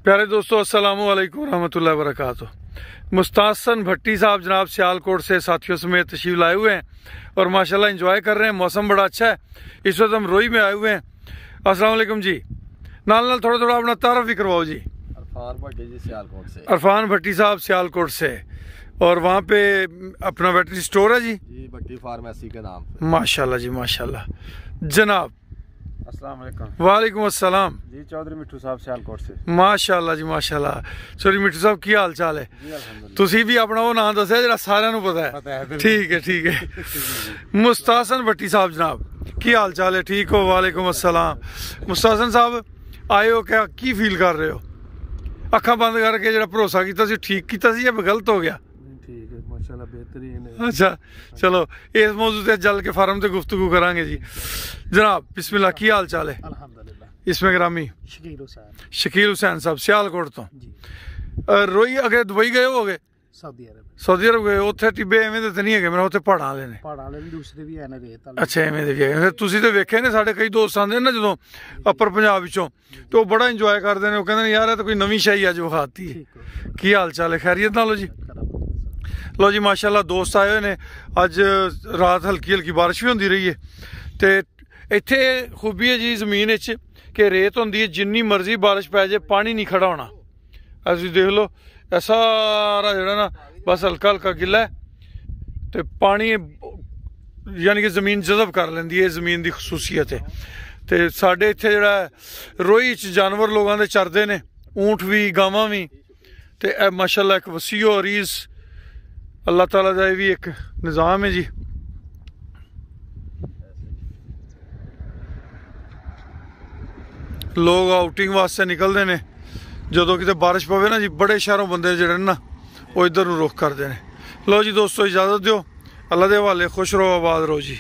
प्यारे दोस्तों, अस्सलाम वालेकुम रहमतुल्लाहि व बरकातुहू। मुस्तासन भट्टी साहब जनाब सियालकोट से साथियों समेत तशरीफ लाए हुए हैं और माशाल्लाह एंजॉय कर रहे हैं। मौसम बड़ा अच्छा है। इस वक्त हम रोई में आए हुए हैं। अस्सलाम वालेकुम जी। नाल नाल थोड़ा थोड़ा अपना तारफ भी करवाओ जी। अरफान भट्टी जी सियालकोट से। अरफान भट्टी साहब सियालकोट से, और वहाँ पे अपना वेटनरी स्टोर है जी भट्टी फार्मेसी के नाम पे। माशाल्लाह जी माशाल्लाह। जनाब अस्सलाम वालेकुम। वालेकुम अस्सलाम जी चौधरी मिट्ठू साहब सियालकोट से। माशाल्लाह जी माशाल्लाह। सॉरी मिट्टू साहब की हाल चाल है? जी अल्हम्दुलिल्लाह। तुसी भी अपना वो नाम दसिया जेड़ा सारिਆਂ ਨੂੰ पता है। ठीक है ठीक है। मुस्तासन भट्टी साहब जनाब की हाल चाल है? ठीक हो? वालेकुम अस्सलाम। मुस्तासन साहब आए हो, क्या की फील कर रहे हो? अखा बंद करके जेड़ा भरोसा किया सी ठीक किया सी या गलत हो गया? ठीक है माशाल्लाह बेहतरीन है। अच्छा चलो इस मौजू से जल के फार्म से गुफ्तगू करांगे जी। जनाब बिस्मिल्लाह, की हाल चाल है? अल्हम्दुलिल्लाह। इसमें ग्रामी शकील हुसैन शकील हुसैन साहब सियालकोट तो जी। रोई अगे दुबई गए हो गए? सऊदी अरब। सऊदी अरब गए? उत्थे टिब्बे एवें दे नहीं है मेरा, उत्थे पहाड़ां वाले ने। पहाड़ वाले भी दूसरे भी है ना रेत वाले। अच्छा एवें दे भी है। तुसीं ते वेखे ने साडे कई दोस्त आंदे ना जदों अपर पंजाब विचों, ते ओह बड़ा इंजॉय करदे ने। ओह कहंदे ने यार ये तो कोई नवीं शाही अज विखाती है। ठीक हो की हाल चाल है? खैरियत नाल हो जी? लो जी माशाल्लाह दोस्त आए हुए ने। अज रात हल्की हल्की बारिश भी होंदी रही है। ते इत्थे खूबी है जी जमीन च कि रेत होंदी है, जिन्नी मर्जी बारिश पै जाए पानी नहीं खड़ा होना। असीं देख लो ये सारा जेह्ड़ा ना बस हल्का हल्का गिल्ला है, ते पानी यानी कि जमीन जज़ब कर लैंदी है। जमीन की खसूसियत है। ते साडे इत्थे जेह्ड़ा रोही च जानवर लोगां दे चरदे ने, ऊंट भी गावां भी। ते माशाल्लाह एक वसीओ अरीज़ अल्लाह ताला का भी एक निज़ाम है जी। लोग आउटिंग वास्ते निकलते हैं जो किते बारिश पवे ना जी। बड़े शहरों बंदे जिहड़े ना वो इधर रुख करते हैं। लो जी दोस्तों इजाज़त दो। अल्लाह के हवाले खुश रहो, आबाद रहो जी।